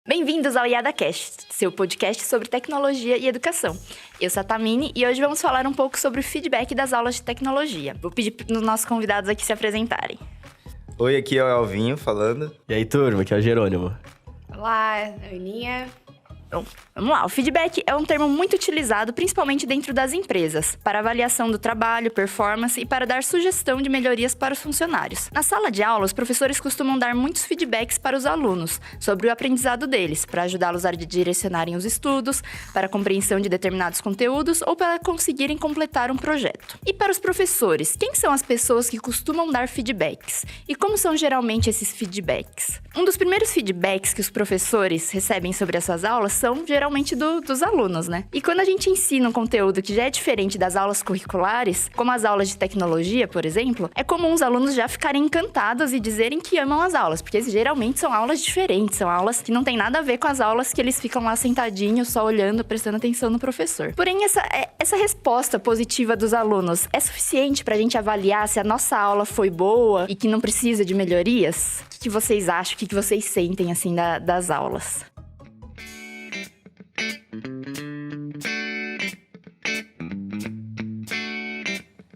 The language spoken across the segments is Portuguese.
Bem-vindos ao IadaCast, seu podcast sobre tecnologia e educação. Eu sou a Tamini e hoje vamos falar um pouco sobre o feedback das aulas de tecnologia. Vou pedir para os nossos convidados aqui se apresentarem. Oi, aqui é o Elvinho falando. E aí, turma, aqui é o Jerônimo. Olá, Aninha. Então, vamos lá. O feedback é um termo muito utilizado, principalmente dentro das empresas, para avaliação do trabalho, performance e para dar sugestão de melhorias para os funcionários. Na sala de aula, os professores costumam dar muitos feedbacks para os alunos sobre o aprendizado deles, para ajudá-los a direcionarem os estudos, para a compreensão de determinados conteúdos ou para conseguirem completar um projeto. E para os professores, quem são as pessoas que costumam dar feedbacks? E como são geralmente esses feedbacks? Um dos primeiros feedbacks que os professores recebem sobre as suas aulas são geralmente dos alunos, né? E quando a gente ensina um conteúdo que já é diferente das aulas curriculares, como as aulas de tecnologia, por exemplo, é comum os alunos já ficarem encantados e dizerem que amam as aulas, porque geralmente são aulas diferentes, são aulas que não tem nada a ver com as aulas que eles ficam lá sentadinhos, só olhando, prestando atenção no professor. Porém, essa resposta positiva dos alunos é suficiente pra gente avaliar se a nossa aula foi boa e que não precisa de melhorias? O que vocês acham? O que vocês sentem, assim, das aulas?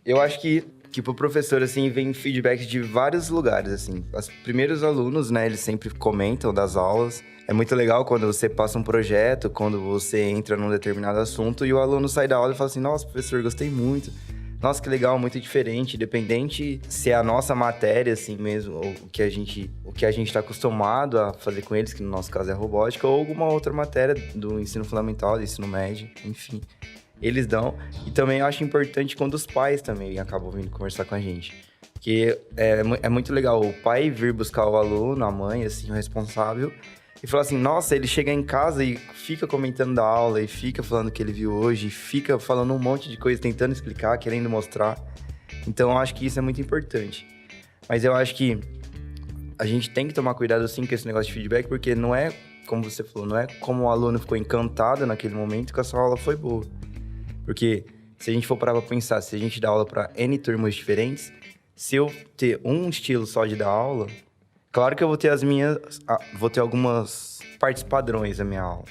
Eu acho que pro professor, assim, vem feedback de vários lugares, assim. Os primeiros alunos, né, eles sempre comentam das aulas. É muito legal quando você passa um projeto, quando você entra num determinado assunto e o aluno sai da aula e fala assim, nossa, professor, gostei muito. Nossa, que legal, muito diferente, independente se é a nossa matéria, assim mesmo, ou o que a gente tá acostumado a fazer com eles, que no nosso caso é a robótica, ou alguma outra matéria do ensino fundamental, do ensino médio, enfim. Eles dão. E também eu acho importante quando os pais também acabam vindo conversar com a gente. Porque é muito legal o pai vir buscar o aluno, a mãe, assim, o responsável, e falar assim, nossa, ele chega em casa e fica comentando da aula, e fica falando o que ele viu hoje, e fica falando um monte de coisa, tentando explicar, querendo mostrar. Então eu acho que isso é muito importante. Mas eu acho que a gente tem que tomar cuidado, sim, com esse negócio de feedback, porque não é, como você falou, não é como o aluno ficou encantado naquele momento que a sua aula foi boa. Porque se a gente for parar pra pensar, se a gente dá aula para N turmas diferentes, se eu ter um estilo só de dar aula, claro que eu vou ter algumas partes padrões da minha aula.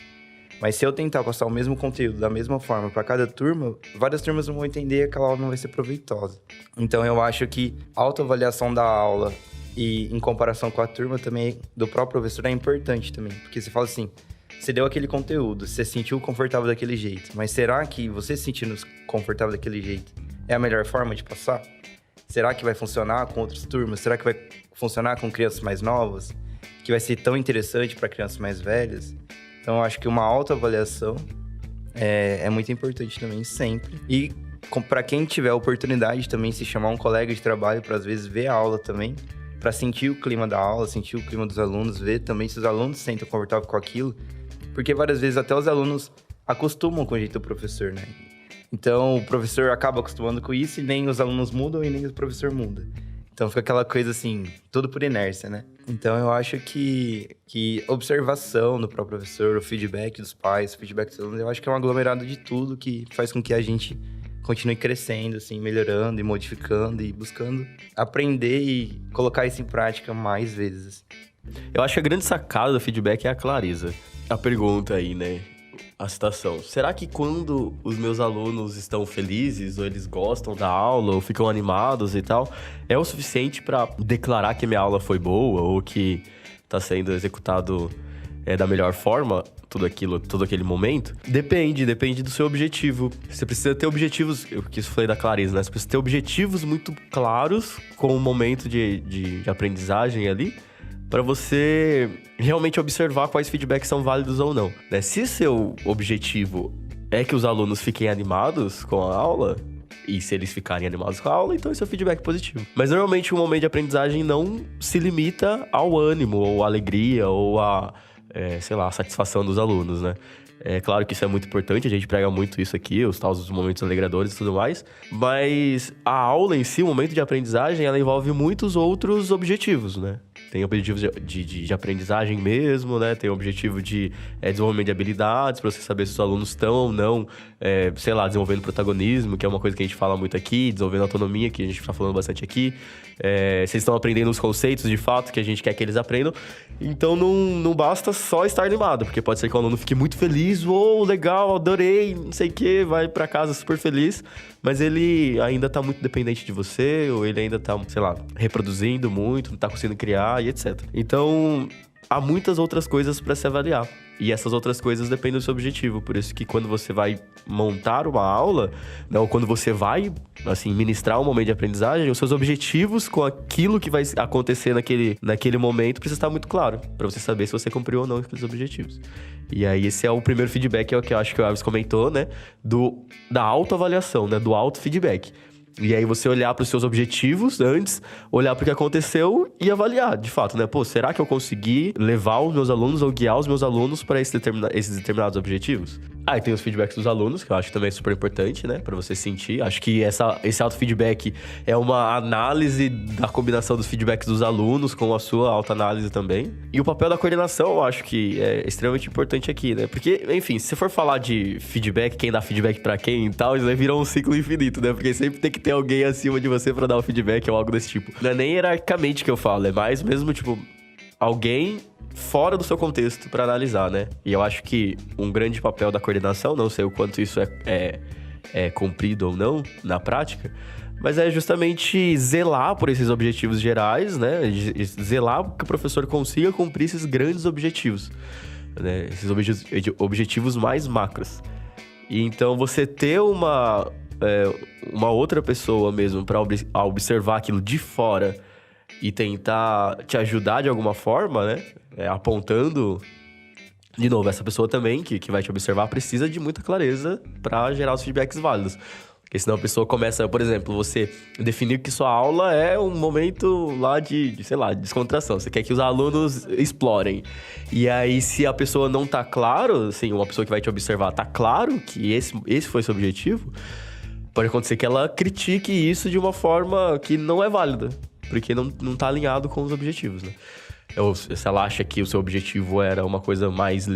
Mas se eu tentar passar o mesmo conteúdo da mesma forma para cada turma, várias turmas não vão entender e aquela aula não vai ser proveitosa. Então eu acho que a autoavaliação da aula e em comparação com a turma também do próprio professor é importante também. Porque você fala assim, você deu aquele conteúdo, você se sentiu confortável daquele jeito, mas será que você se sentindo confortável daquele jeito é a melhor forma de passar? Será que vai funcionar com outras turmas? Será que vai funcionar com crianças mais novas? Que vai ser tão interessante para crianças mais velhas? Então, eu acho que uma autoavaliação é muito importante também, sempre. E para quem tiver a oportunidade também, se chamar um colega de trabalho para, às vezes, ver a aula também, para sentir o clima da aula, sentir o clima dos alunos, ver também se os alunos se sentem confortáveis com aquilo. Porque várias vezes até os alunos acostumam com o jeito do professor, né? Então, o professor acaba acostumando com isso e nem os alunos mudam e nem o professor muda. Então, fica aquela coisa assim, tudo por inércia, né? Então, eu acho que observação do próprio professor, o feedback dos pais, o feedback dos alunos, eu acho que é um aglomerado de tudo que faz com que a gente continue crescendo, assim, melhorando e modificando e buscando aprender e colocar isso em prática mais vezes. Eu acho que a grande sacada do feedback é a clareza. A pergunta aí, né? A citação. Será que quando os meus alunos estão felizes, ou eles gostam da aula, ou ficam animados e tal, é o suficiente para declarar que minha aula foi boa, ou que está sendo executado da melhor forma, todo aquele momento? Depende do seu objetivo. Você precisa ter objetivos, eu que falei da clareza, né? Você precisa ter objetivos muito claros com o momento de aprendizagem ali, para você realmente observar quais feedbacks são válidos ou não, né? Se seu objetivo é que os alunos fiquem animados com a aula, e se eles ficarem animados com a aula, então esse é o feedback positivo. Mas normalmente o momento de aprendizagem não se limita ao ânimo, ou à alegria, ou a satisfação dos alunos, né? É claro que isso é muito importante, a gente prega muito isso aqui, os momentos alegradores e tudo mais, mas a aula em si, o momento de aprendizagem, ela envolve muitos outros objetivos, né? Tem objetivos de aprendizagem mesmo, né? Tem objetivo de desenvolvimento de habilidades, para você saber se os alunos estão ou não, desenvolvendo protagonismo, que é uma coisa que a gente fala muito aqui, desenvolvendo autonomia, que a gente tá falando bastante aqui. Se eles estão aprendendo os conceitos, de fato, que a gente quer que eles aprendam. Então, não basta só estar animado, porque pode ser que o aluno fique muito feliz, legal, adorei, não sei o quê, vai para casa super feliz, mas ele ainda tá muito dependente de você, ou ele ainda tá, reproduzindo muito, não tá conseguindo criar e etc. Então, há muitas outras coisas para se avaliar. E essas outras coisas dependem do seu objetivo. Por isso que quando você vai montar uma aula, ou quando você vai, ministrar um momento de aprendizagem, os seus objetivos com aquilo que vai acontecer naquele momento precisa estar muito claro, para você saber se você cumpriu ou não aqueles objetivos. E aí, esse é o primeiro feedback, é o que eu acho que o Elvis comentou, né? Da autoavaliação, né? Do auto-feedback. E aí você olhar para os seus objetivos antes, olhar para o que aconteceu e avaliar, de fato, né? Será que eu consegui levar os meus alunos ou guiar os meus alunos para esses determinados objetivos? E tem os feedbacks dos alunos, que eu acho que também é super importante, né? Para você sentir. Acho que esse auto-feedback é uma análise da combinação dos feedbacks dos alunos com a sua autoanálise também. E o papel da coordenação, eu acho que é extremamente importante aqui, né? Porque, enfim, se você for falar de feedback, quem dá feedback para quem e tal, isso vai virar um ciclo infinito, né? Porque sempre tem que ter alguém acima de você para dar o feedback ou algo desse tipo. Não é nem hierarquicamente que eu falo, é mais mesmo, alguém fora do seu contexto para analisar, né? E eu acho que um grande papel da coordenação, não sei o quanto isso é cumprido ou não na prática, mas é justamente zelar por esses objetivos gerais, né? Zelar que o professor consiga cumprir esses grandes objetivos, né? Esses objetivos mais macros. E então você ter uma outra pessoa mesmo para observar aquilo de fora e tentar te ajudar de alguma forma, né? Apontando... De novo, essa pessoa também que vai te observar precisa de muita clareza para gerar os feedbacks válidos. Porque senão a pessoa começa... Por exemplo, você definir que sua aula é um momento lá de descontração. Você quer que os alunos explorem. E aí, se a pessoa não tá claro, assim, uma pessoa que vai te observar tá claro que esse foi seu objetivo, pode acontecer que ela critique isso de uma forma que não é válida. Porque não tá alinhado com os objetivos, né? Ou se ela acha que o seu objetivo era uma coisa mais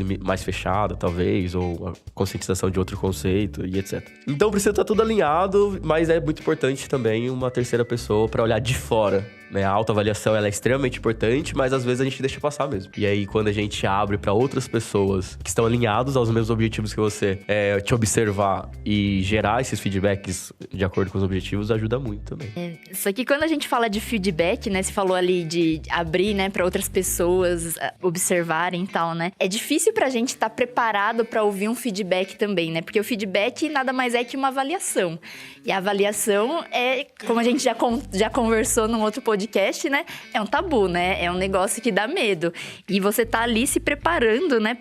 fechada, talvez, ou a conscientização de outro conceito e etc. Então precisa estar tudo alinhado, mas é muito importante também uma terceira pessoa para olhar de fora, né? A autoavaliação ela é extremamente importante, mas às vezes a gente deixa passar mesmo. E aí, quando a gente abre para outras pessoas que estão alinhados aos mesmos objetivos que você, te observar e gerar esses feedbacks de acordo com os objetivos, ajuda muito também. Só que quando a gente fala de feedback, né? Você falou ali de abrir, né, para outras pessoas observarem e tal, né? É difícil pra gente estar preparado para ouvir um feedback também, né? Porque o feedback nada mais é que uma avaliação. E a avaliação é, como a gente já conversou num outro podcast, né? É um tabu, né? É um negócio que dá medo. E você tá ali se preparando, né?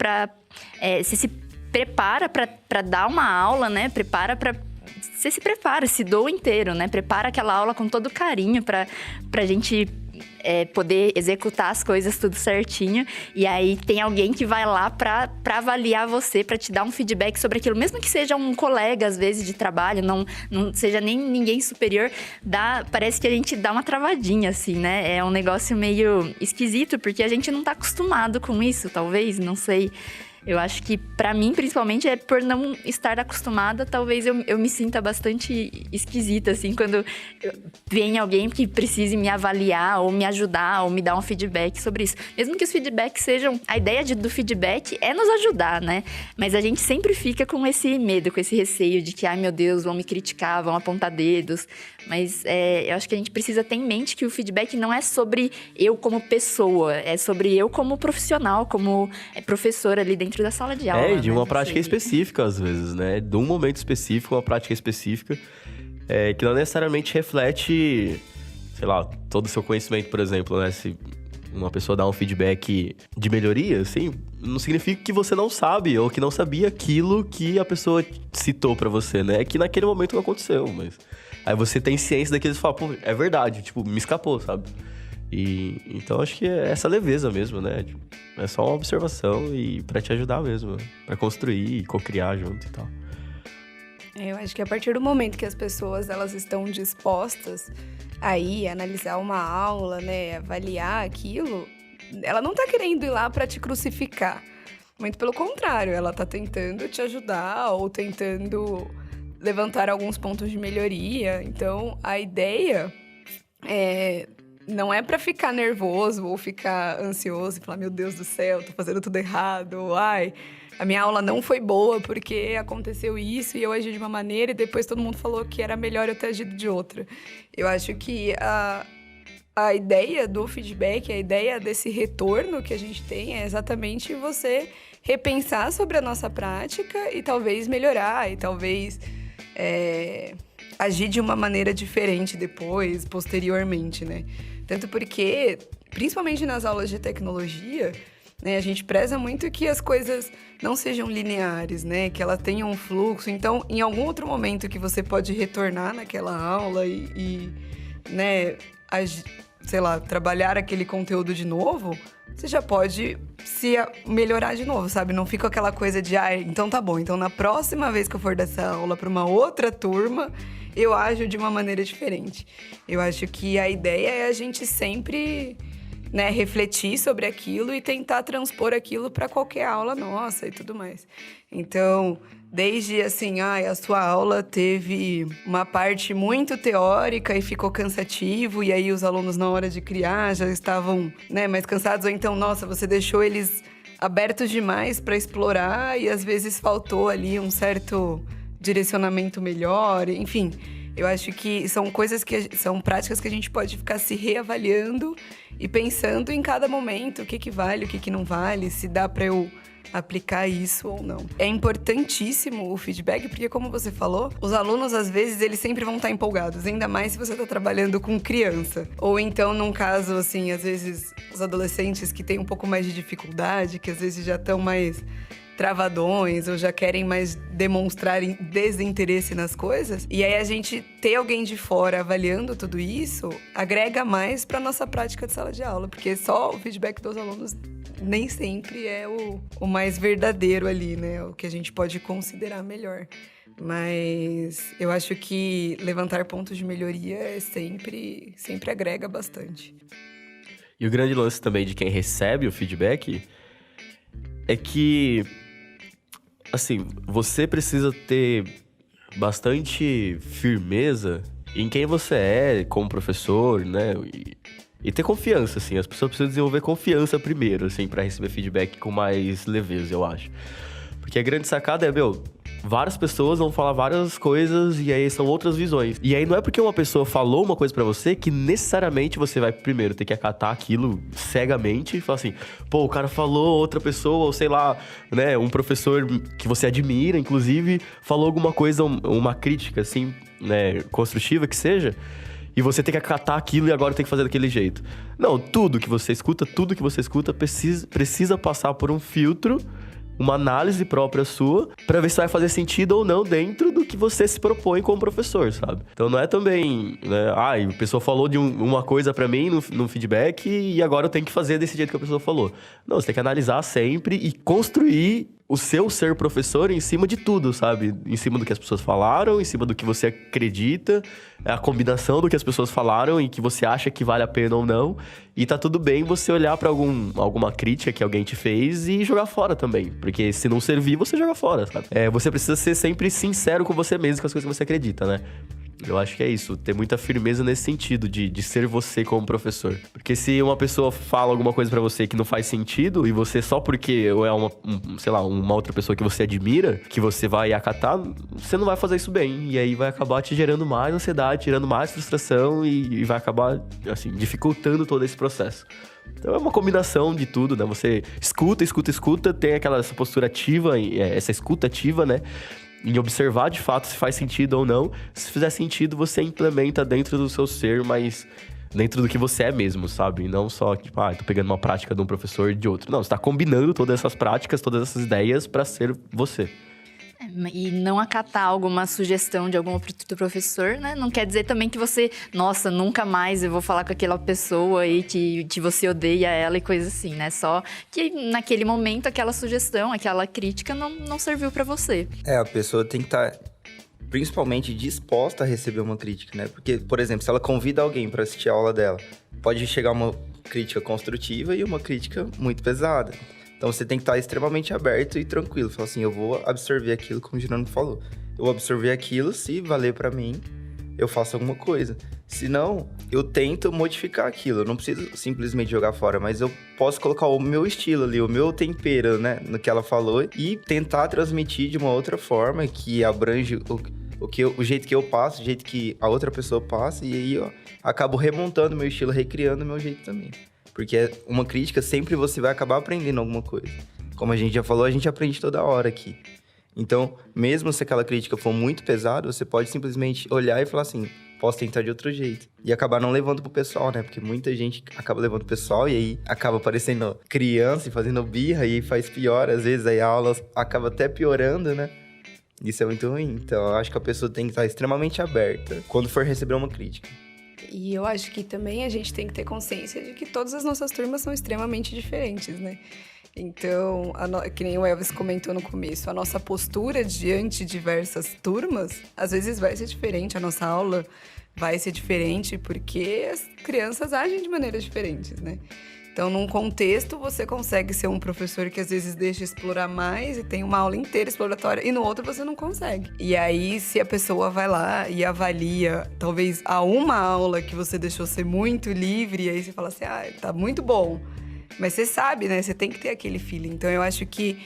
Você se prepara pra dar uma aula, né? Você se prepara, se doa inteiro, né? Prepara aquela aula com todo carinho pra gente poder executar as coisas tudo certinho. E aí tem alguém que vai lá pra avaliar você, pra te dar um feedback sobre aquilo. Mesmo que seja um colega, às vezes, de trabalho, não seja nem ninguém superior, parece que a gente dá uma travadinha, assim, né? É um negócio meio esquisito, porque a gente não tá acostumado com isso, talvez, não sei. Eu acho que, pra mim, principalmente, por não estar acostumada, talvez eu me sinta bastante esquisita, assim, quando vem alguém que precise me avaliar, ou me ajudar, ou me dar um feedback sobre isso. Mesmo que os feedbacks sejam... A ideia do feedback é nos ajudar, né? Mas a gente sempre fica com esse medo, com esse receio de que, ai meu Deus, vão me criticar, vão apontar dedos. Mas eu acho que a gente precisa ter em mente que o feedback não é sobre eu como pessoa, é sobre eu como profissional, como professora ali dentro da sala de aula. De uma prática específica, às vezes, né? De um momento específico, uma prática específica, que não necessariamente reflete, todo o seu conhecimento, por exemplo, né? Se uma pessoa dá um feedback de melhoria, assim, não significa que você não sabe ou que não sabia aquilo que a pessoa citou pra você, né? É que naquele momento não aconteceu, mas... Aí você tem ciência daquilo e fala, pô, é verdade, me escapou, sabe? Então acho que é essa leveza mesmo, né? É só uma observação e pra te ajudar mesmo, pra construir e co-criar junto e tal. Eu acho que a partir do momento que as pessoas elas estão dispostas a ir analisar uma aula, né, avaliar aquilo, ela não tá querendo ir lá para te crucificar. Muito pelo contrário, ela tá tentando te ajudar ou tentando levantar alguns pontos de melhoria. Então, a ideia não é para ficar nervoso ou ficar ansioso e falar, meu Deus do céu, tô fazendo tudo errado, ou, ai, a minha aula não foi boa porque aconteceu isso e eu agi de uma maneira e depois todo mundo falou que era melhor eu ter agido de outra. Eu acho que a ideia do feedback, a ideia desse retorno que a gente tem é exatamente você repensar sobre a nossa prática e talvez melhorar, e talvez agir de uma maneira diferente depois, posteriormente, né? Tanto porque, principalmente nas aulas de tecnologia, né, a gente preza muito que as coisas não sejam lineares, né? Que ela tenha um fluxo. Então, em algum outro momento que você pode retornar naquela aula e né, sei lá, trabalhar aquele conteúdo de novo, você já pode se melhorar de novo, sabe? Não fica aquela coisa de, então tá bom, então na próxima vez que eu for dessa aula para uma outra turma, eu ajo de uma maneira diferente. Eu acho que a ideia é a gente sempre, né, refletir sobre aquilo e tentar transpor aquilo para qualquer aula nossa e tudo mais. Então, desde assim, a sua aula teve uma parte muito teórica e ficou cansativo, e aí os alunos na hora de criar já estavam, né, mais cansados, ou então, nossa, você deixou eles abertos demais para explorar e às vezes faltou ali um certo direcionamento melhor, enfim. Eu acho que são são práticas que a gente pode ficar se reavaliando e pensando em cada momento o que vale, o que não vale, se dá para eu aplicar isso ou não. É importantíssimo o feedback, porque como você falou, os alunos, às vezes, eles sempre vão estar empolgados, ainda mais se você está trabalhando com criança. Ou então, num caso, assim, às vezes, os adolescentes que têm um pouco mais de dificuldade, que às vezes já estão mais travadões ou já querem mais demonstrar desinteresse nas coisas. E aí a gente ter alguém de fora avaliando tudo isso agrega mais para nossa prática de sala de aula, porque só o feedback dos alunos nem sempre é o mais verdadeiro ali, né? O que a gente pode considerar melhor. Mas eu acho que levantar pontos de melhoria sempre agrega bastante. E o grande lance também de quem recebe o feedback é que, assim, você precisa ter bastante firmeza em quem você é como professor, né? E ter confiança, assim. As pessoas precisam desenvolver confiança primeiro, assim, pra receber feedback com mais leveza, eu acho. Porque a grande sacada é, várias pessoas vão falar várias coisas e aí são outras visões. E aí não é porque uma pessoa falou uma coisa pra você que necessariamente você vai primeiro ter que acatar aquilo cegamente e falar assim, pô, o cara falou, outra pessoa, ou sei lá, né, um professor que você admira, inclusive, falou alguma coisa, uma crítica, assim, né, construtiva que seja, e você tem que acatar aquilo e agora tem que fazer daquele jeito. Não, tudo que você escuta precisa passar por um filtro, uma análise própria sua, pra ver se vai fazer sentido ou não dentro do que você se propõe como professor, sabe? Então não é também, né, a pessoa falou de uma coisa pra mim no feedback e agora eu tenho que fazer desse jeito que a pessoa falou. Não, você tem que analisar sempre e construir o seu ser professor em cima de tudo, sabe? Em cima do que as pessoas falaram, em cima do que você acredita, a combinação do que as pessoas falaram e que você acha que vale a pena ou não. E tá tudo bem você olhar pra alguma crítica que alguém te fez e jogar fora também. Porque se não servir, você joga fora, sabe? Você precisa ser sempre sincero com você mesmo, com as coisas que você acredita, né? Eu acho que é isso, ter muita firmeza nesse sentido, de ser você como professor. Porque se uma pessoa fala alguma coisa pra você que não faz sentido, e você só porque é uma outra pessoa que você admira, que você vai acatar, você não vai fazer isso bem. E aí vai acabar te gerando mais ansiedade, gerando mais frustração e vai acabar, assim, dificultando todo esse processo. Então é uma combinação de tudo, né? Você escuta, tem essa postura ativa, essa escuta ativa, né? Em observar de fato se faz sentido ou não. Se fizer sentido, você implementa dentro do seu ser, mas dentro do que você é mesmo, sabe? E não só, tipo, tô pegando uma prática de um professor e de outro. Não, você tá combinando todas essas práticas, todas essas ideias pra ser você. E não acatar alguma sugestão de algum outro professor, né? Não quer dizer também que você, nossa, nunca mais eu vou falar com aquela pessoa e que você odeia ela e coisa assim, né? Só que naquele momento aquela sugestão, aquela crítica não serviu pra você. A pessoa tem que estar principalmente disposta a receber uma crítica, né? Porque, por exemplo, se ela convida alguém para assistir a aula dela, pode chegar uma crítica construtiva e uma crítica muito pesada. Então você tem que estar extremamente aberto e tranquilo. Falar assim, eu vou absorver aquilo, como o Jerônimo falou. Eu vou absorver aquilo, se valer para mim, eu faço alguma coisa. Se não, eu tento modificar aquilo. Eu não preciso simplesmente jogar fora, mas eu posso colocar o meu estilo ali, o meu tempero, né, no que ela falou e tentar transmitir de uma outra forma que abrange o jeito que eu passo, o jeito que a outra pessoa passa, e aí eu acabo remontando meu estilo, recriando o meu jeito também. Porque uma crítica, sempre você vai acabar aprendendo alguma coisa. Como a gente já falou, a gente aprende toda hora aqui. Então, mesmo se aquela crítica for muito pesada, você pode simplesmente olhar e falar assim, posso tentar de outro jeito. E acabar não levando pro pessoal, né? Porque muita gente acaba levando pro pessoal e aí acaba parecendo criança e fazendo birra e faz pior. Às vezes aí a aula acaba até piorando, né? Isso é muito ruim. Então, eu acho que a pessoa tem que estar extremamente aberta quando for receber uma crítica. E eu acho que também a gente tem que ter consciência de que todas as nossas turmas são extremamente diferentes, né? Então, que nem o Elvis comentou no começo, a nossa postura diante de diversas turmas, às vezes vai ser diferente, a nossa aula vai ser diferente, porque as crianças agem de maneiras diferentes, né? Então, num contexto, você consegue ser um professor que às vezes deixa explorar mais e tem uma aula inteira exploratória, e no outro você não consegue. E aí, se a pessoa vai lá e avalia, talvez, a uma aula que você deixou ser muito livre, e aí você fala assim, tá muito bom. Mas você sabe, né? Você tem que ter aquele feeling. Então, eu acho que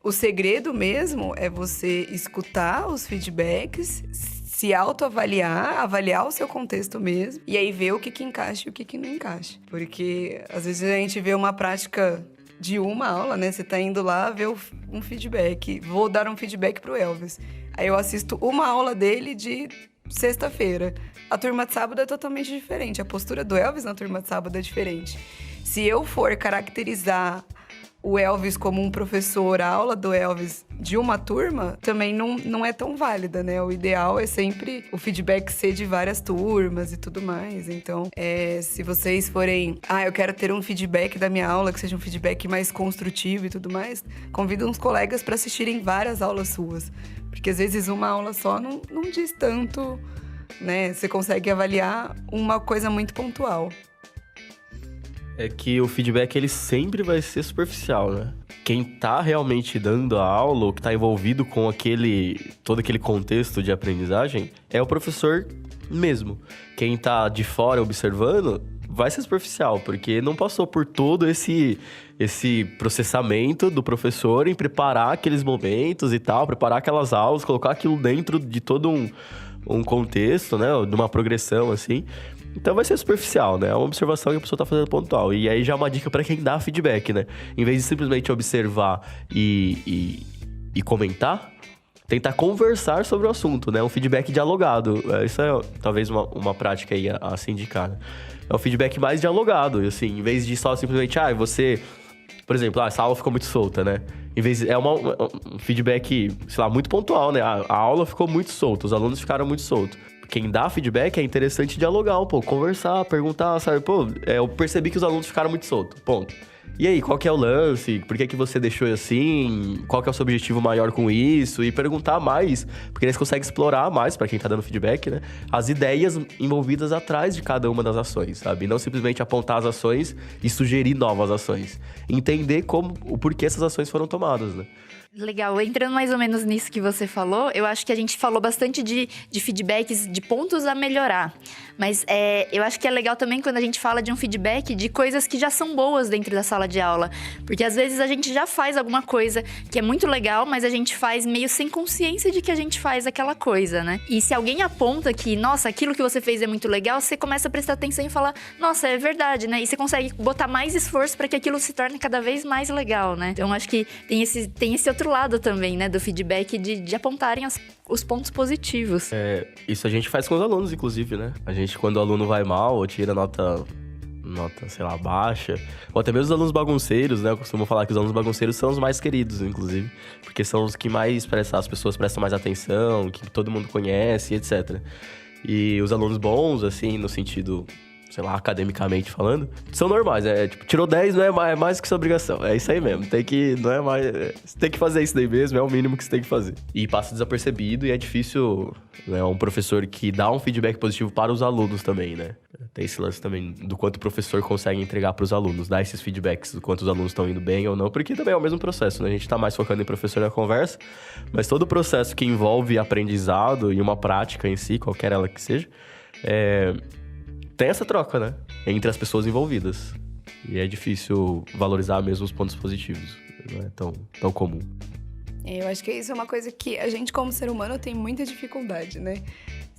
o segredo mesmo é você escutar os feedbacks, se autoavaliar, avaliar o seu contexto mesmo, e aí ver o que encaixa e o que não encaixa. Porque, às vezes, a gente vê uma prática de uma aula, né? Você tá indo lá ver um feedback. Vou dar um feedback pro Elvis. Aí eu assisto uma aula dele de sexta-feira. A turma de sábado é totalmente diferente. A postura do Elvis na turma de sábado é diferente. Se eu for caracterizar o Elvis como um professor, a aula do Elvis de uma turma, também não é tão válida, né? O ideal é sempre o feedback ser de várias turmas e tudo mais. Então, se vocês forem... eu quero ter um feedback da minha aula, que seja um feedback mais construtivo e tudo mais, convido uns colegas para assistirem várias aulas suas. Porque, às vezes, uma aula só não diz tanto, né? Você consegue avaliar uma coisa muito pontual. É que o feedback, ele sempre vai ser superficial, né? Quem tá realmente dando a aula, ou que tá envolvido com todo aquele contexto de aprendizagem, é o professor mesmo. Quem tá de fora observando, vai ser superficial, porque não passou por todo esse processamento do professor em preparar aqueles momentos e tal, preparar aquelas aulas, colocar aquilo dentro de todo um contexto, né? De uma progressão, assim. Então vai ser superficial, né? É uma observação que a pessoa tá fazendo pontual. E aí já é uma dica pra quem dá feedback, né? Em vez de simplesmente observar e comentar, tentar conversar sobre o assunto, né? Um feedback dialogado. Isso é talvez uma prática aí a se indicar, né? É um feedback mais dialogado, assim, em vez de só simplesmente, você... Por exemplo, essa aula ficou muito solta, né? Em vez de, um feedback, sei lá, muito pontual, né? A aula ficou muito solta, os alunos ficaram muito soltos. Quem dá feedback é interessante dialogar um pouco, conversar, perguntar, sabe? Eu percebi que os alunos ficaram muito soltos, ponto. E aí, qual que é o lance? Por que você deixou assim? Qual que é o seu objetivo maior com isso? E perguntar mais, porque eles conseguem explorar mais, pra quem tá dando feedback, né? As ideias envolvidas atrás de cada uma das ações, sabe? Não simplesmente apontar as ações e sugerir novas ações. Entender o porquê essas ações foram tomadas, né? Legal, entrando mais ou menos nisso que você falou, eu acho que a gente falou bastante de feedbacks, de pontos a melhorar. Mas eu acho que é legal também quando a gente fala de um feedback de coisas que já são boas dentro da sala de aula. Porque às vezes a gente já faz alguma coisa que é muito legal, mas a gente faz meio sem consciência de que a gente faz aquela coisa, né? E se alguém aponta que, nossa, aquilo que você fez é muito legal, você começa a prestar atenção e falar, nossa, é verdade, né? E você consegue botar mais esforço para que aquilo se torne cada vez mais legal, né? Então acho que tem esse outro lado também, né, do feedback de apontarem os pontos positivos. Isso a gente faz com os alunos, inclusive, né? A gente, quando o aluno vai mal ou tira nota, sei lá, baixa, ou até mesmo os alunos bagunceiros, né? Eu costumo falar que os alunos bagunceiros são os mais queridos, inclusive, porque são os que mais as pessoas prestam mais atenção, que todo mundo conhece, etc. E os alunos bons, assim, no sentido sei lá, academicamente falando, são normais. Tipo, tirou 10, não é mais que sua obrigação. É isso aí mesmo. Não é mais... Você tem que fazer isso daí mesmo, é o mínimo que você tem que fazer. E passa desapercebido e é difícil, né, um professor que dá um feedback positivo para os alunos também, né? Tem esse lance também do quanto o professor consegue entregar para os alunos, dar esses feedbacks do quanto os alunos estão indo bem ou não, porque também é o mesmo processo, né? A gente tá mais focando em professor na conversa, mas todo o processo que envolve aprendizado e uma prática em si, qualquer ela que seja, tem essa troca, né? Entre as pessoas envolvidas. E é difícil valorizar mesmo os pontos positivos. Não é tão comum. Eu acho que isso é uma coisa que a gente, como ser humano, tem muita dificuldade, né?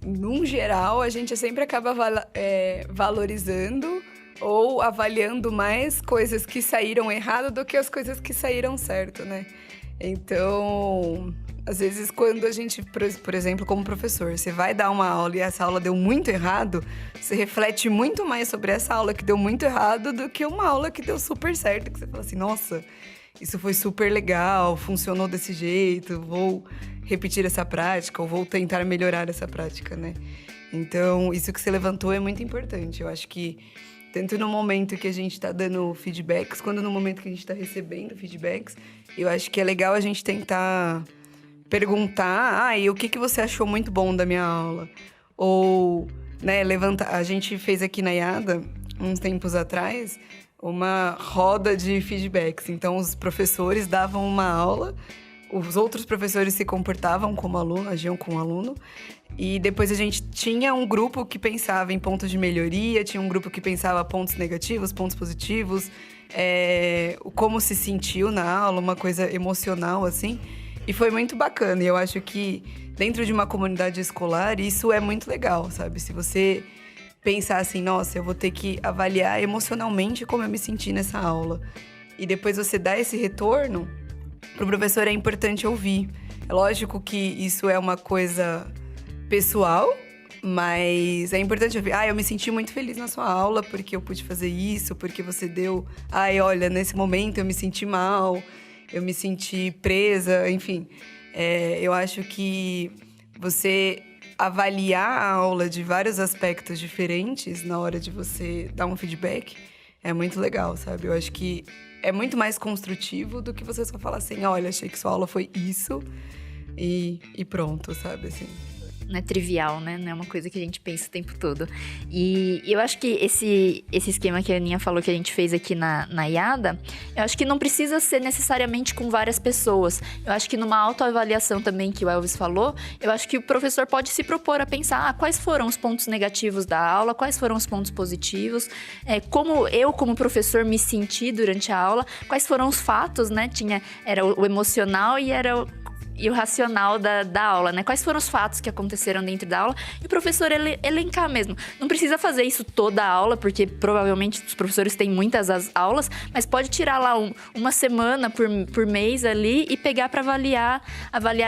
Num geral, a gente sempre acaba valorizando ou avaliando mais coisas que saíram errado do que as coisas que saíram certo, né? Então, às vezes, quando a gente, por exemplo, como professor, você vai dar uma aula e essa aula deu muito errado, você reflete muito mais sobre essa aula que deu muito errado do que uma aula que deu super certo, que você fala assim, nossa, isso foi super legal, funcionou desse jeito, vou repetir essa prática ou vou tentar melhorar essa prática, né? Então, isso que você levantou é muito importante. Eu acho que tanto no momento que a gente está dando feedbacks, quanto no momento que a gente está recebendo feedbacks, eu acho que é legal a gente tentar perguntar, e o que você achou muito bom da minha aula? Ou, né, levantar... A gente fez aqui na IADA, uns tempos atrás, uma roda de feedbacks. Então, os professores davam uma aula, os outros professores se comportavam como aluno, agiam como aluno, e depois a gente tinha um grupo que pensava em pontos de melhoria, tinha um grupo que pensava pontos negativos, pontos positivos, como se sentiu na aula, uma coisa emocional, assim. E foi muito bacana. E eu acho que dentro de uma comunidade escolar, isso é muito legal, sabe? Se você pensar assim, nossa, eu vou ter que avaliar emocionalmente como eu me senti nessa aula. E depois você dá esse retorno, para o professor é importante ouvir. É lógico que isso é uma coisa pessoal, mas é importante ouvir. Eu me senti muito feliz na sua aula porque eu pude fazer isso, porque você deu... olha, nesse momento eu me senti mal, eu me senti presa, enfim. Eu acho que você avaliar a aula de vários aspectos diferentes na hora de você dar um feedback é muito legal, sabe? Eu acho que é muito mais construtivo do que você só falar assim, olha, achei que sua aula foi isso e pronto, sabe? Assim. Não é trivial, né? Não é uma coisa que a gente pensa o tempo todo. E eu acho que esse esquema que a Aninha falou que a gente fez aqui na IADA, eu acho que não precisa ser necessariamente com várias pessoas. Eu acho que numa autoavaliação também, que o Elvis falou, eu acho que o professor pode se propor a pensar quais foram os pontos negativos da aula, quais foram os pontos positivos, como eu, como professor, me senti durante a aula, quais foram os fatos, né? Era o emocional e o racional da aula, né? Quais foram os fatos que aconteceram dentro da aula e o professor elencar mesmo. Não precisa fazer isso toda a aula, porque provavelmente os professores têm muitas aulas, mas pode tirar lá uma semana por mês ali e pegar para avaliar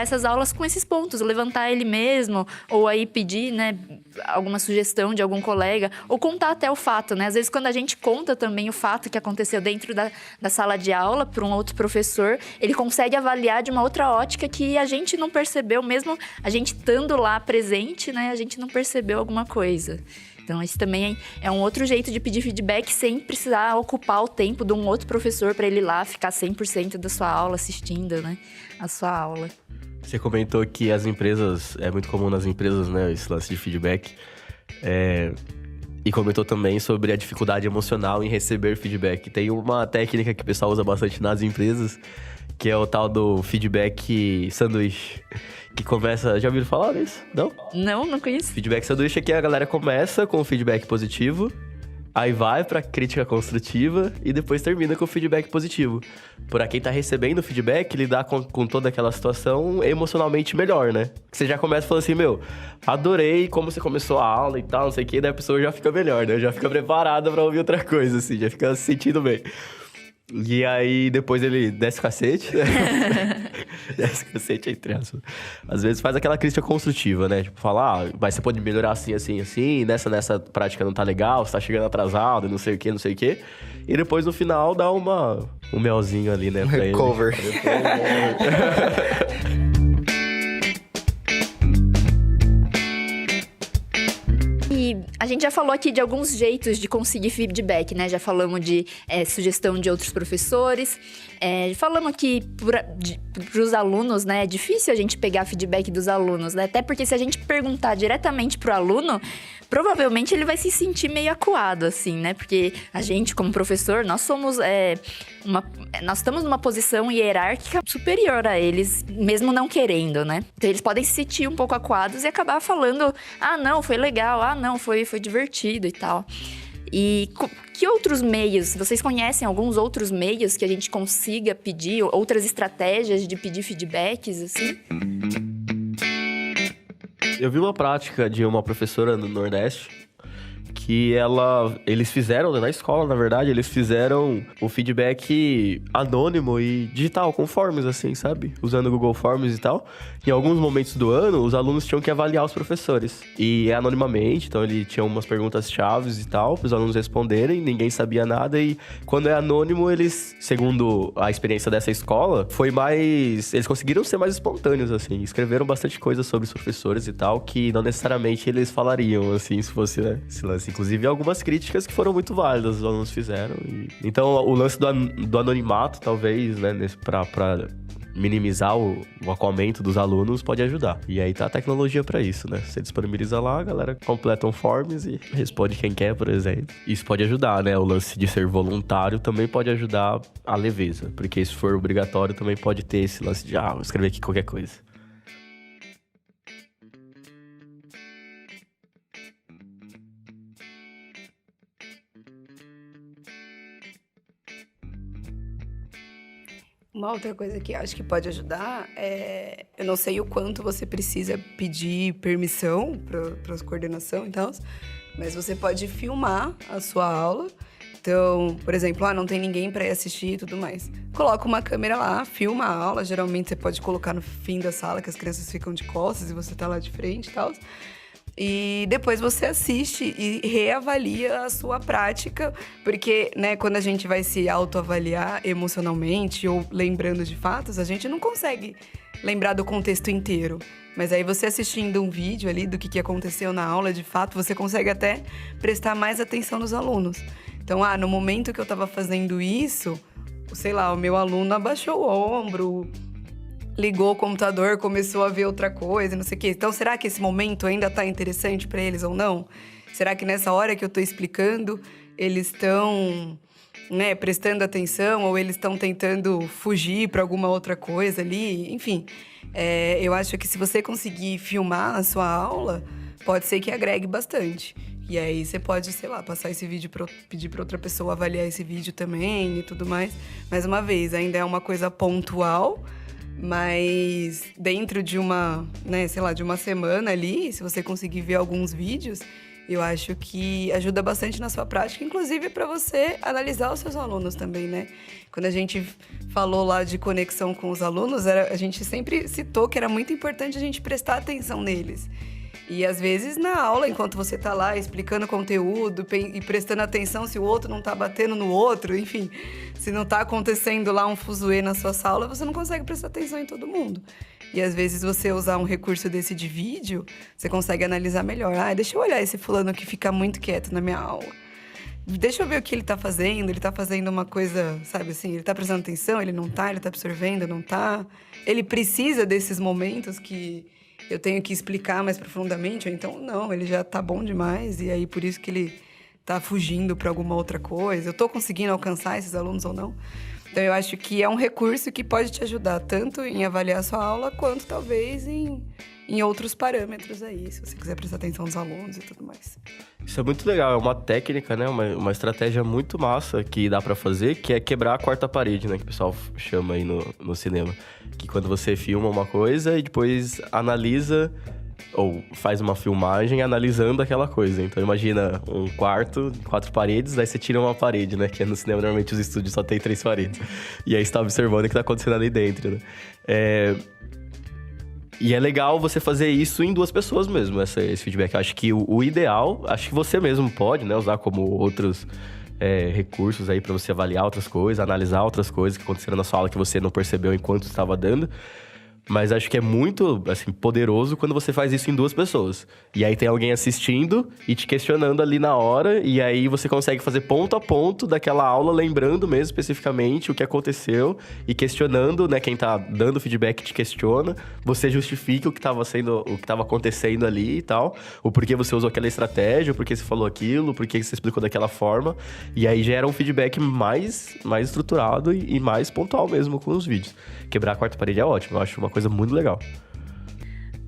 essas aulas com esses pontos, levantar ele mesmo, ou aí pedir, né, alguma sugestão de algum colega, ou contar até o fato, né? Às vezes, quando a gente conta também o fato que aconteceu dentro da sala de aula para um outro professor, ele consegue avaliar de uma outra ótica que a gente não percebeu, mesmo a gente estando lá presente, né? A gente não percebeu alguma coisa. Então, esse também é um outro jeito de pedir feedback sem precisar ocupar o tempo de um outro professor para ele ir lá ficar 100% da sua aula assistindo, né? A sua aula. Você comentou que as empresas, é muito comum nas empresas, né? Esse lance de feedback. E comentou também sobre a dificuldade emocional em receber feedback. Tem uma técnica que o pessoal usa bastante nas empresas, que é o tal do feedback sanduíche. Que começa... Já ouviram falar disso? Não? Não conheço. Feedback sanduíche é que a galera começa com o feedback positivo, aí vai pra crítica construtiva e depois termina com o feedback positivo. Pra quem tá recebendo o feedback, lidar com toda aquela situação emocionalmente melhor, né? Você já começa falando assim, adorei como você começou a aula e tal, não sei o que, daí a pessoa já fica melhor, né? Já fica preparada pra ouvir outra coisa, assim, já fica se sentindo bem. E aí, depois ele desce o cacete, né? Desce o cacete, entre aspas. Às vezes faz aquela crítica construtiva, né? Tipo, falar, mas você pode melhorar assim, assim, assim, nessa prática não tá legal, você tá chegando atrasado, não sei o quê. E depois, no final, dá um melzinho ali, né? Pra Recover. E a gente já falou aqui de alguns jeitos de conseguir feedback, né? Já falamos de sugestão de outros professores. Falamos que para os alunos, né? É difícil a gente pegar feedback dos alunos, né? Até porque se a gente perguntar diretamente pro aluno, provavelmente ele vai se sentir meio acuado, assim, né? Porque a gente, como professor, nós somos... nós estamos numa posição hierárquica superior a eles, mesmo não querendo, né? Então, eles podem se sentir um pouco acuados e acabar falando: ah, não, foi legal, ah, não, foi divertido e tal. E que outros meios, vocês conhecem alguns outros meios que a gente consiga pedir, outras estratégias de pedir feedbacks, assim? Eu vi uma prática de uma professora no Nordeste que eles fizeram, na escola, na verdade, eles fizeram o feedback anônimo e digital, com forms, assim, sabe? Usando o Google Forms e tal. Em alguns momentos do ano, os alunos tinham que avaliar os professores. E anonimamente, então ele tinha umas perguntas chaves e tal, para os alunos responderem, ninguém sabia nada. E quando é anônimo, eles, segundo a experiência dessa escola, eles conseguiram ser mais espontâneos, assim. Escreveram bastante coisa sobre os professores e tal, que não necessariamente eles falariam, assim, se fosse, né, esse lance. Inclusive, algumas críticas que foram muito válidas, os alunos fizeram. Então, o lance do anonimato, talvez, né, pra minimizar o acuamento dos alunos, pode ajudar. E aí tá a tecnologia pra isso, né? Você disponibiliza lá, a galera completa um forms e responde quem quer, por exemplo. Isso pode ajudar, né? O lance de ser voluntário também pode ajudar a leveza. Porque se for obrigatório, também pode ter esse lance de, vou escrever aqui qualquer coisa. Uma outra coisa que acho que pode ajudar eu não sei o quanto você precisa pedir permissão para a coordenação e tal, mas você pode filmar a sua aula. Então, por exemplo, não tem ninguém para ir assistir e tudo mais. Coloca uma câmera lá, filma a aula. Geralmente você pode colocar no fim da sala, que as crianças ficam de costas e você tá lá de frente e tal. E depois você assiste e reavalia a sua prática, porque, né, quando a gente vai se autoavaliar emocionalmente ou lembrando de fatos, a gente não consegue lembrar do contexto inteiro. Mas aí você assistindo um vídeo ali do que aconteceu na aula, de fato, você consegue até prestar mais atenção nos alunos. Então, no momento que eu estava fazendo isso, sei lá, o meu aluno abaixou o ombro, ligou o computador, começou a ver outra coisa, não sei o quê. Então, será que esse momento ainda tá interessante para eles ou não? Será que nessa hora que eu tô explicando, eles estão, né, prestando atenção ou eles estão tentando fugir para alguma outra coisa ali? Enfim, eu acho que se você conseguir filmar a sua aula, pode ser que agregue bastante. E aí você pode, sei lá, passar esse vídeo, pedir para outra pessoa avaliar esse vídeo também e tudo mais. Mais uma vez, ainda é uma coisa pontual, mas dentro de uma, né, sei lá, de uma semana ali, se você conseguir ver alguns vídeos, eu acho que ajuda bastante na sua prática, inclusive para você analisar os seus alunos também, né? Quando a gente falou lá de conexão com os alunos, a gente sempre citou que era muito importante a gente prestar atenção neles. E às vezes na aula, enquanto você tá lá explicando conteúdo e prestando atenção se o outro não tá batendo no outro, enfim, se não tá acontecendo lá um fuzuê na sua sala, você não consegue prestar atenção em todo mundo. E às vezes você usar um recurso desse de vídeo, você consegue analisar melhor. Deixa eu olhar esse fulano que fica muito quieto na minha aula. Deixa eu ver o que ele tá fazendo uma coisa, sabe assim, ele tá prestando atenção, ele tá absorvendo, não tá. Ele precisa desses momentos que eu tenho que explicar mais profundamente, ou então não, ele já tá bom demais, e aí por isso que ele tá fugindo para alguma outra coisa. Eu tô conseguindo alcançar esses alunos ou não? Então eu acho que é um recurso que pode te ajudar tanto em avaliar a sua aula, quanto talvez em outros parâmetros aí, se você quiser prestar atenção nos alunos e tudo mais. Isso é muito legal, é uma técnica, né? Uma estratégia muito massa que dá pra fazer, que é quebrar a quarta parede, né? Que o pessoal chama aí no cinema. Que quando você filma uma coisa e depois analisa ou faz uma filmagem analisando aquela coisa. Então imagina um quarto, 4 paredes, daí você tira uma parede, né? Que no cinema normalmente os estúdios só tem 3 paredes. E aí você tá observando o que tá acontecendo ali dentro, né? E é legal você fazer isso em 2 pessoas mesmo, esse feedback. Acho que o ideal, acho que você mesmo pode, né, usar como outros recursos aí para você avaliar outras coisas, analisar outras coisas que aconteceram na sua aula que você não percebeu enquanto estava dando. Mas acho que é muito, assim, poderoso quando você faz isso em 2 pessoas. E aí tem alguém assistindo e te questionando ali na hora. E aí você consegue fazer ponto a ponto daquela aula, lembrando mesmo especificamente o que aconteceu. E questionando, né? Quem tá dando feedback te questiona. Você justifica o que tava acontecendo ali e tal. O porquê você usou aquela estratégia, o porquê você falou aquilo, o porquê você explicou daquela forma. E aí gera um feedback mais estruturado e mais pontual mesmo com os vídeos. Quebrar a quarta parede é ótimo, eu acho uma coisa muito legal.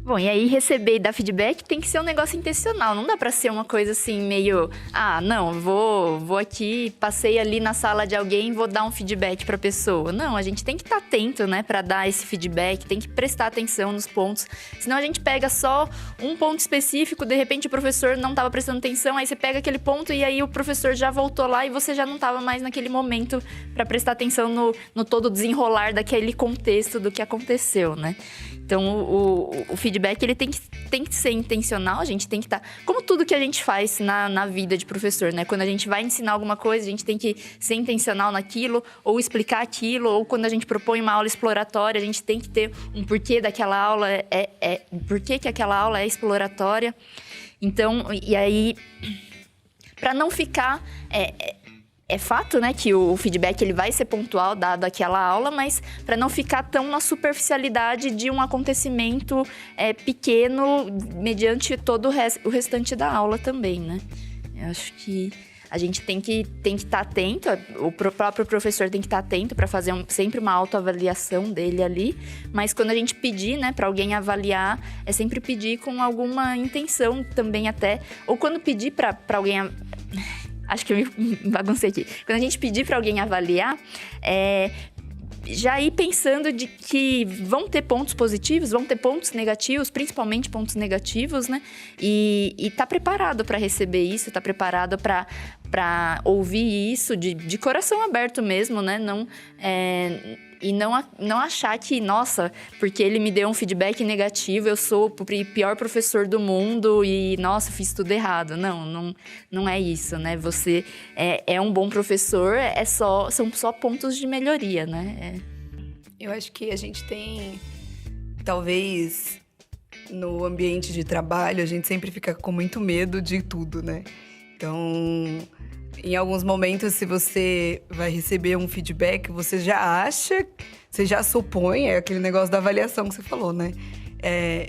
Bom, e aí receber e dar feedback tem que ser um negócio intencional. Não dá pra ser uma coisa assim, meio... Ah, não, vou aqui, passei ali na sala de alguém, vou dar um feedback pra pessoa. Não, a gente tem que estar atento, né, pra dar esse feedback. Tem que prestar atenção nos pontos. Senão a gente pega só um ponto específico, de repente o professor não tava prestando atenção, aí você pega aquele ponto e aí o professor já voltou lá e você já não tava mais naquele momento pra prestar atenção no todo desenrolar daquele contexto do que aconteceu, né? Então, o feedback, ele tem que ser intencional, a gente tem que estar... Como tudo que a gente faz na vida de professor, né? Quando a gente vai ensinar alguma coisa, a gente tem que ser intencional naquilo, ou explicar aquilo, ou quando a gente propõe uma aula exploratória, a gente tem que ter um porquê daquela aula, porquê que aquela aula é exploratória. Então, e aí, para não ficar... É fato, né, que o feedback ele vai ser pontual, dado aquela aula, mas para não ficar tão na superficialidade de um acontecimento pequeno, mediante todo o restante da aula também, né? Eu acho que a gente tem que estar atento, o próprio professor tem que estar atento para fazer sempre uma autoavaliação dele ali, mas quando a gente pedir, né, para alguém avaliar, é sempre pedir com alguma intenção também até, ou quando pedir para alguém... Acho que eu me baguncei aqui. Quando a gente pedir para alguém avaliar, já ir pensando de que vão ter pontos positivos, vão ter pontos negativos, principalmente pontos negativos, né? E tá preparado para receber isso, tá preparado para ouvir isso de coração aberto mesmo, né? E não achar que, nossa, porque ele me deu um feedback negativo, eu sou o pior professor do mundo e, nossa, fiz tudo errado. Não é isso, né? Você é um bom professor, são só pontos de melhoria, né? Eu acho que a gente tem, talvez, no ambiente de trabalho, a gente sempre fica com muito medo de tudo, né? Então... Em alguns momentos, se você vai receber um feedback, você já supõe, é aquele negócio da avaliação que você falou, né?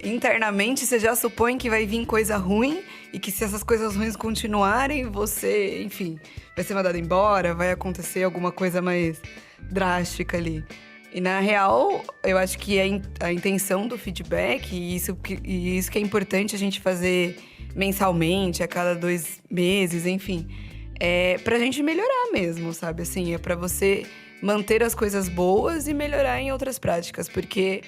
Internamente, você já supõe que vai vir coisa ruim e que se essas coisas ruins continuarem, você, enfim, vai ser mandado embora, vai acontecer alguma coisa mais drástica ali. E, na real, eu acho que a intenção do feedback, e isso que é importante a gente fazer mensalmente, a cada 2 meses, enfim... pra gente melhorar mesmo, sabe? Assim, é pra você manter as coisas boas e melhorar em outras práticas. Porque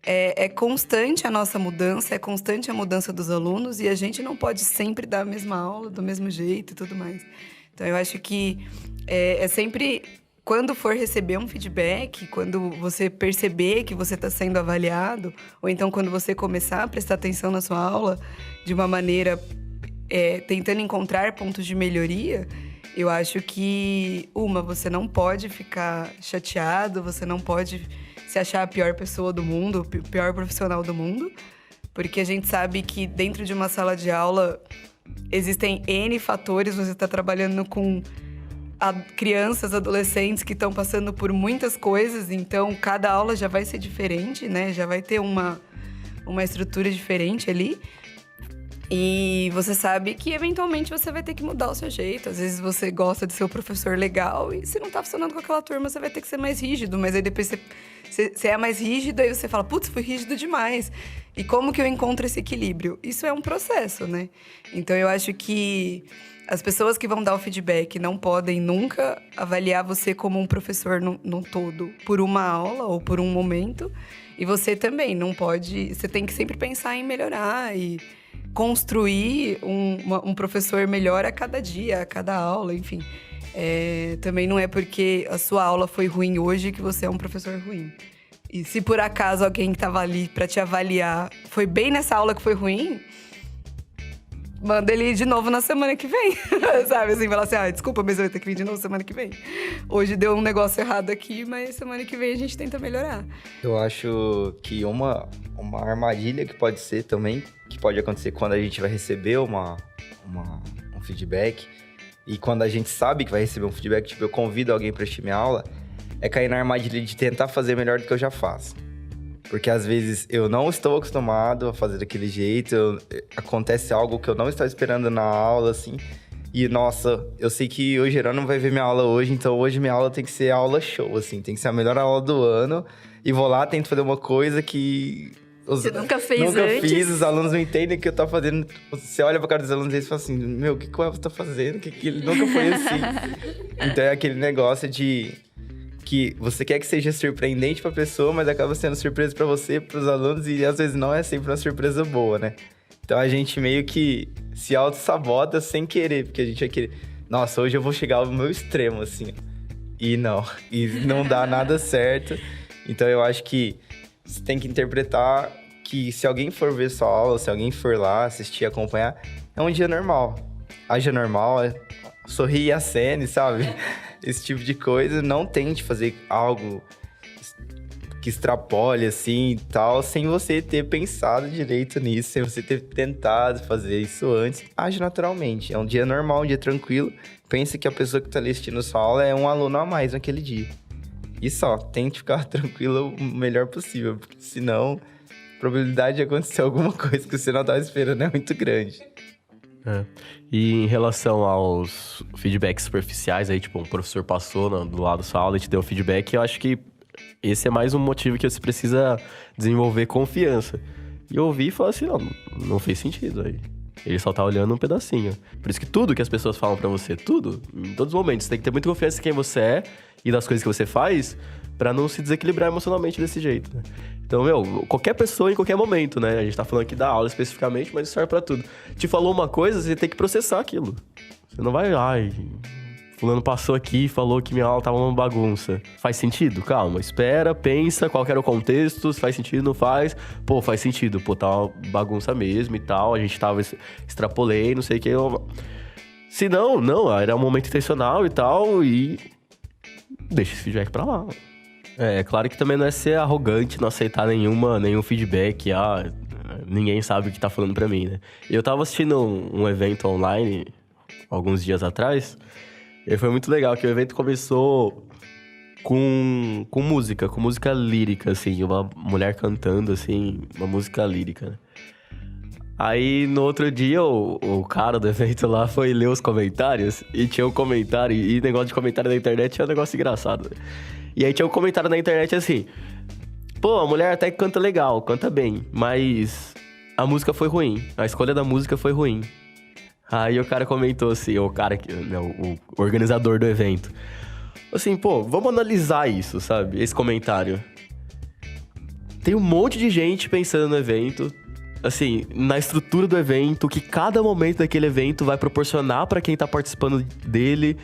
é constante a nossa mudança, é constante a mudança dos alunos. E a gente não pode sempre dar a mesma aula, do mesmo jeito e tudo mais. Então, eu acho que é sempre... Quando for receber um feedback, quando você perceber que você está sendo avaliado... Ou então, quando você começar a prestar atenção na sua aula de uma maneira... tentando encontrar pontos de melhoria, eu acho que, você não pode ficar chateado, você não pode se achar a pior pessoa do mundo, o pior profissional do mundo, porque a gente sabe que dentro de uma sala de aula existem N fatores, você está trabalhando com crianças, adolescentes que estão passando por muitas coisas, então cada aula já vai ser diferente, né? Já vai ter uma estrutura diferente ali. E você sabe que, eventualmente, você vai ter que mudar o seu jeito. Às vezes, você gosta de ser o professor legal e se não tá funcionando com aquela turma, você vai ter que ser mais rígido. Mas aí, depois, você é mais rígido, aí você fala, putz, fui rígido demais. E como que eu encontro esse equilíbrio? Isso é um processo, né? Então, eu acho que as pessoas que vão dar o feedback não podem nunca avaliar você como um professor no todo, por uma aula ou por um momento. E você também não pode... Você tem que sempre pensar em melhorar e... construir um professor melhor a cada dia, a cada aula, enfim. Também não é porque a sua aula foi ruim hoje que você é um professor ruim. E se por acaso alguém que estava ali para te avaliar foi bem nessa aula que foi ruim, manda ele ir de novo na semana que vem, sabe? Assim, fala assim, desculpa, mas eu vou ter que vir de novo semana que vem. Hoje deu um negócio errado aqui, mas semana que vem a gente tenta melhorar. Eu acho que uma armadilha que pode ser também, que pode acontecer quando a gente vai receber um feedback, e quando a gente sabe que vai receber um feedback, tipo, eu convido alguém para assistir minha aula, é cair na armadilha de tentar fazer melhor do que eu já faço. Porque às vezes eu não estou acostumado a fazer daquele jeito, acontece algo que eu não estava esperando na aula, assim, e nossa, eu sei que o Jerônimo vai ver minha aula hoje, então hoje minha aula tem que ser aula show, assim, tem que ser a melhor aula do ano, e vou lá, tento fazer uma coisa que... Você nunca fez Nunca antes. fiz, os alunos não entendem o que eu tô fazendo. Você olha pra cara dos alunos e eles falam assim, meu, o que o Elvis tá fazendo? Que ele nunca foi assim. Então é aquele negócio de que você quer que seja surpreendente pra pessoa, mas acaba sendo surpresa pra você, pros alunos, e às vezes não é sempre uma surpresa boa, né? Então a gente meio que se auto-sabota sem querer, porque a gente vai querer... Nossa, hoje eu vou chegar ao meu extremo, assim, e não dá nada certo. Então eu acho que você tem que interpretar que se alguém for ver sua aula, se alguém for lá assistir, acompanhar, é um dia normal. Haja normal, sorri e acene, sabe? Esse tipo de coisa. Não tente fazer algo que extrapole, assim, e tal, sem você ter pensado direito nisso, sem você ter tentado fazer isso antes. Age naturalmente. É um dia normal, um dia tranquilo. Pense que a pessoa que tá ali assistindo sua aula é um aluno a mais naquele dia. E só, tente ficar tranquilo o melhor possível, porque senão a probabilidade de acontecer alguma coisa que você não estava esperando é muito grande. E em relação aos feedbacks superficiais, aí, tipo, um professor passou do lado da sua aula e te deu feedback, eu acho que esse é mais um motivo que você precisa desenvolver confiança. E ouvir e falar assim, não fez sentido aí. Ele só tá olhando um pedacinho. Por isso que tudo que as pessoas falam pra você, tudo, em todos os momentos, você tem que ter muita confiança em quem você é e das coisas que você faz pra não se desequilibrar emocionalmente desse jeito, né? Então, qualquer pessoa em qualquer momento, né? A gente tá falando aqui da aula especificamente, mas isso serve pra tudo. Te falou uma coisa, você tem que processar aquilo. Você não vai, fulano passou aqui e falou que minha aula tava uma bagunça. Faz sentido? Calma, espera, pensa, qual que era o contexto, se faz sentido, não faz. Pô, faz sentido, tá uma bagunça mesmo e tal, a gente tava, extrapolei, não sei o que. Se não, era um momento intencional e tal, e deixa esse feedback pra lá. É claro que também não é ser arrogante, não aceitar nenhum feedback, ninguém sabe o que tá falando pra mim, né? Eu tava assistindo um evento online, alguns dias atrás, e foi muito legal, que o evento começou com música lírica, assim, uma mulher cantando, assim, uma música lírica, né? Aí, no outro dia, o cara do evento lá foi ler os comentários, e tinha um comentário, e negócio de comentário na internet é um negócio engraçado, né? E aí tinha um comentário na internet assim, pô, a mulher até que canta legal, canta bem, mas a música foi ruim, a escolha da música foi ruim. Aí o cara comentou assim, o organizador do evento, assim, pô, vamos analisar isso, sabe, esse comentário. Tem um monte de gente pensando no evento, assim, na estrutura do evento, que cada momento daquele evento vai proporcionar pra quem tá participando dele,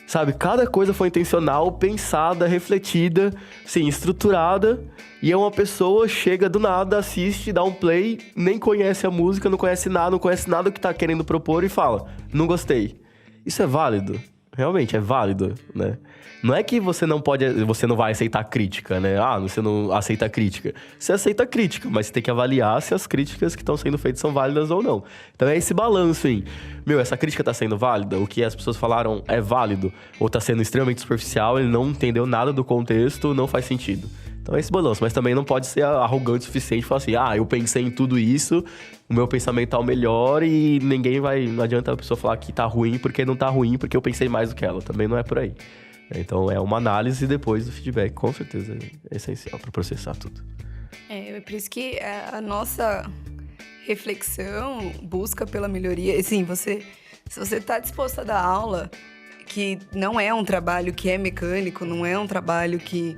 sabe? Cada coisa foi intencional, pensada, refletida, assim, estruturada. E é uma pessoa, chega do nada, assiste, dá um play, nem conhece a música, não conhece nada que tá querendo propor e fala, não gostei. Isso é válido? Realmente, é válido, né? Não é que você não vai aceitar crítica, né? Você não aceita crítica. Você aceita crítica, mas você tem que avaliar se as críticas que estão sendo feitas são válidas ou não. Então é esse balanço, hein? Essa crítica tá sendo válida? O que as pessoas falaram é válido? Ou tá sendo extremamente superficial, ele não entendeu nada do contexto, não faz sentido. Então é esse balanço, mas também não pode ser arrogante o suficiente e falar assim, eu pensei em tudo isso, o meu pensamento tá o melhor e não adianta a pessoa falar que tá ruim porque não tá ruim, porque eu pensei mais do que ela. Também não é por aí. Então é uma análise depois do feedback, com certeza é essencial para processar tudo. É por isso que a nossa reflexão busca pela melhoria. Assim, se você tá disposto a dar aula, que não é um trabalho que é mecânico, não é um trabalho que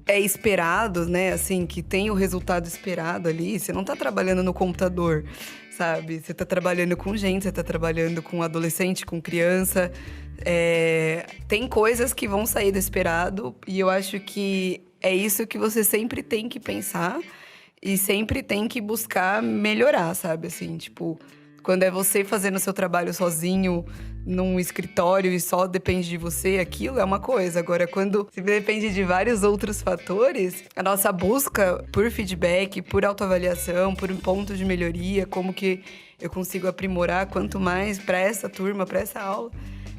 é esperado, né? Assim, que tem o resultado esperado ali. Você não tá trabalhando no computador, sabe? Você tá trabalhando com gente, você tá trabalhando com adolescente, com criança. Tem coisas que vão sair do esperado e eu acho que é isso que você sempre tem que pensar e sempre tem que buscar melhorar, sabe? Assim, tipo, Quando é você fazendo o seu trabalho sozinho num escritório e só depende de você, aquilo é uma coisa. Agora, quando se depende de vários outros fatores, a nossa busca por feedback, por autoavaliação, por um ponto de melhoria, como que eu consigo aprimorar quanto mais para essa turma, para essa aula,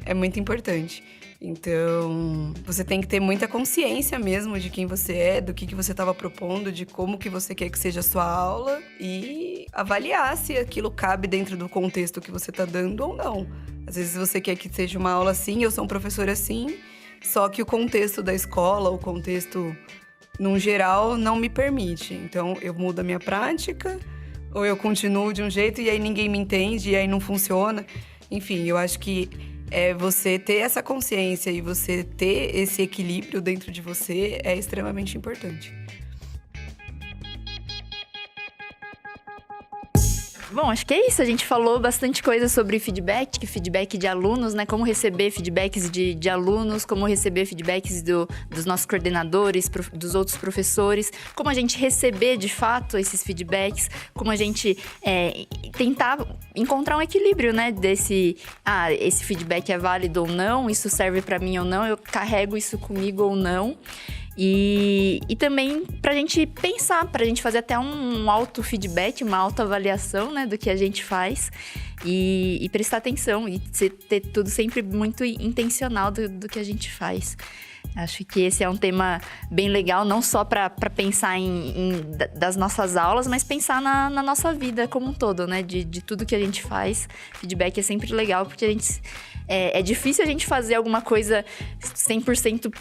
é muito importante. Então, você tem que ter muita consciência mesmo de quem você é, do que você estava propondo, de como que você quer que seja a sua aula e avaliar se aquilo cabe dentro do contexto que você está dando ou não. Às vezes você quer que seja uma aula assim, eu sou um professor assim, só que o contexto da escola, o contexto num geral não me permite. Então, eu mudo a minha prática, ou eu continuo de um jeito e aí ninguém me entende e aí não funciona. Enfim, eu acho que você ter essa consciência e você ter esse equilíbrio dentro de você é extremamente importante. Bom, acho que é isso. A gente falou bastante coisa sobre feedback de alunos, né? Como receber feedbacks de alunos, como receber feedbacks dos nossos coordenadores, dos outros professores, como a gente receber, de fato, esses feedbacks, como a gente tentar encontrar um equilíbrio, né? esse feedback é válido ou não, isso serve pra mim ou não, eu carrego isso comigo ou não. E também pra gente pensar, pra gente fazer até um auto-feedback, uma autoavaliação, né, do que a gente faz e prestar atenção e ter tudo sempre muito intencional do que a gente faz. Acho que esse é um tema bem legal, não só para pensar das nossas aulas, mas pensar na nossa vida como um todo, né? De tudo que a gente faz. Feedback é sempre legal, porque a gente... É difícil a gente fazer alguma coisa 100%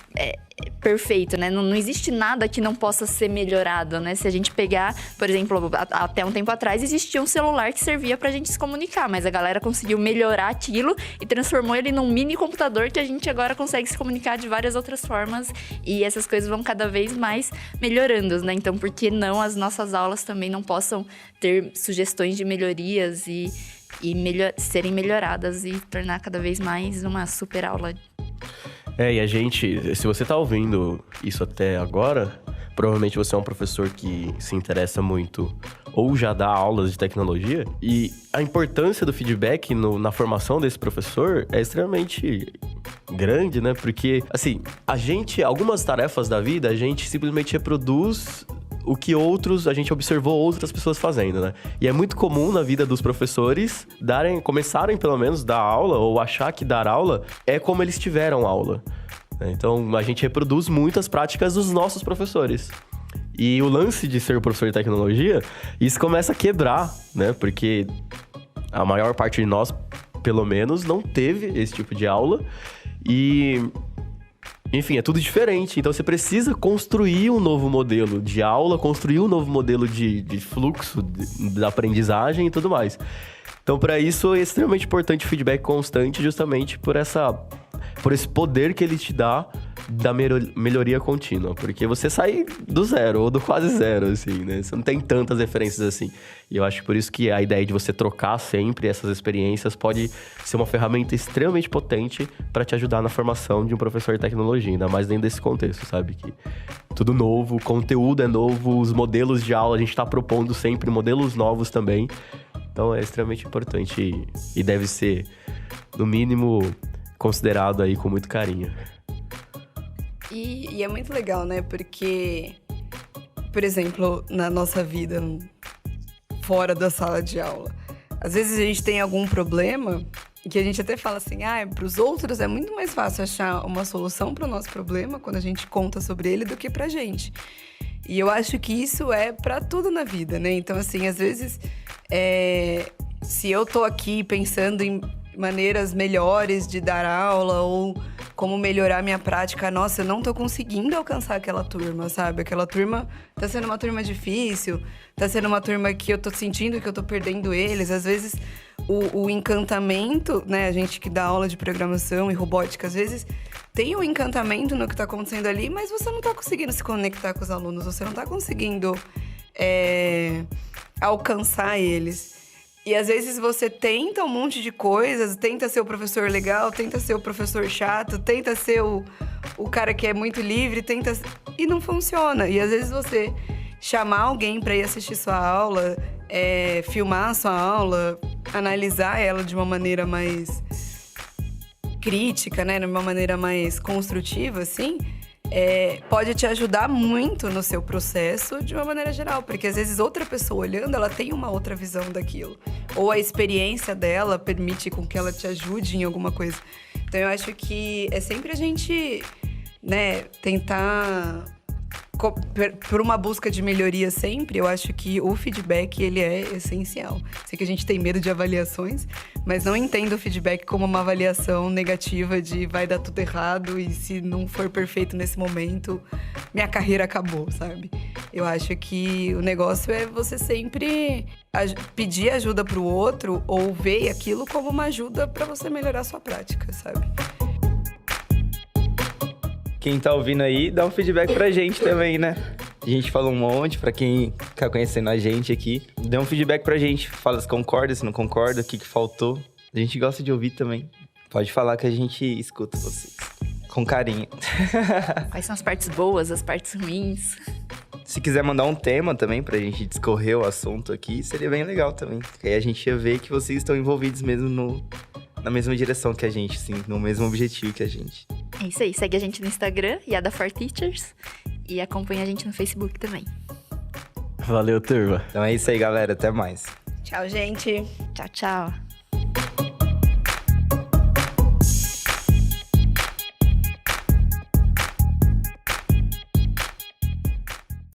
perfeito, né? Não existe nada que não possa ser melhorado, né? Se a gente pegar, por exemplo, até um tempo atrás existia um celular que servia pra gente se comunicar, mas a galera conseguiu melhorar aquilo e transformou ele num mini computador que a gente agora consegue se comunicar de várias outras formas e essas coisas vão cada vez mais melhorando, né? Então, por que não as nossas aulas também não possam ter sugestões de melhorias e serem melhoradas e tornar cada vez mais uma super aula? E a gente, se você tá ouvindo isso até agora, provavelmente você é um professor que se interessa muito ou já dá aulas de tecnologia. E a importância do feedback na formação desse professor é extremamente grande, né? Porque, assim, algumas tarefas da vida, a gente simplesmente reproduz o que a gente observou outras pessoas fazendo, né? E é muito comum na vida dos professores começarem pelo menos dar aula ou achar que dar aula é como eles tiveram aula. Então, a gente reproduz muitas práticas dos nossos professores. E o lance de ser professor de tecnologia, isso começa a quebrar, né? Porque a maior parte de nós, pelo menos, não teve esse tipo de aula. Enfim, é tudo diferente. Então, você precisa construir um novo modelo de aula, construir um novo modelo de fluxo da aprendizagem e tudo mais. Então, para isso, é extremamente importante o feedback constante, justamente por esse poder que ele te dá da melhoria contínua. Porque você sai do zero, ou do quase zero, assim, né? Você não tem tantas referências assim. E eu acho por isso que a ideia de você trocar sempre essas experiências pode ser uma ferramenta extremamente potente para te ajudar na formação de um professor de tecnologia. Ainda mais dentro desse contexto, sabe? Que tudo novo, o conteúdo é novo, os modelos de aula, a gente está propondo sempre modelos novos também. Então é extremamente importante e deve ser, no mínimo, considerado aí com muito carinho. E é muito legal, né? Porque, por exemplo, na nossa vida fora da sala de aula, às vezes a gente tem algum problema que a gente até fala assim, para os outros é muito mais fácil achar uma solução para o nosso problema quando a gente conta sobre ele do que pra gente. E eu acho que isso é para tudo na vida, né? Então, assim, às vezes, se eu tô aqui pensando em maneiras melhores de dar aula ou como melhorar minha prática, nossa, eu não tô conseguindo alcançar aquela turma, sabe? Aquela turma tá sendo uma turma difícil, tá sendo uma turma que eu tô sentindo que eu tô perdendo eles. Às vezes, o encantamento, né? A gente que dá aula de programação e robótica, às vezes tem um encantamento no que tá acontecendo ali, mas você não tá conseguindo se conectar com os alunos, você não tá conseguindo alcançar eles. E às vezes você tenta um monte de coisas, tenta ser o professor legal, tenta ser o professor chato, tenta ser o cara que é muito livre, e não funciona. E às vezes você chamar alguém para ir assistir sua aula, filmar sua aula, analisar ela de uma maneira mais crítica, né? De uma maneira mais construtiva, assim, pode te ajudar muito no seu processo de uma maneira geral. Porque às vezes outra pessoa olhando, ela tem uma outra visão daquilo. Ou a experiência dela permite com que ela te ajude em alguma coisa. Então eu acho que é sempre a gente, né, tentar... Por uma busca de melhoria sempre, eu acho que o feedback, ele é essencial. Sei que a gente tem medo de avaliações, mas não entendo o feedback como uma avaliação negativa de vai dar tudo errado e se não for perfeito nesse momento, minha carreira acabou, sabe? Eu acho que o negócio é você sempre pedir ajuda pro outro ou ver aquilo como uma ajuda para você melhorar a sua prática, sabe? Quem tá ouvindo aí, dá um feedback pra gente também, né? A gente falou um monte, pra quem tá conhecendo a gente aqui. Dê um feedback pra gente. Fala se concorda, se não concorda, o que faltou. A gente gosta de ouvir também. Pode falar que a gente escuta vocês. Com carinho. Quais são as partes boas, as partes ruins? Se quiser mandar um tema também pra gente discorrer o assunto aqui, seria bem legal também. Porque aí a gente ia ver que vocês estão envolvidos mesmo na mesma direção que a gente, assim, no mesmo objetivo que a gente. É isso aí, segue a gente no Instagram, Yada4Teachers, e acompanha a gente no Facebook também. Valeu, turma. Então é isso aí, galera. Até mais. Tchau, gente. Tchau, tchau.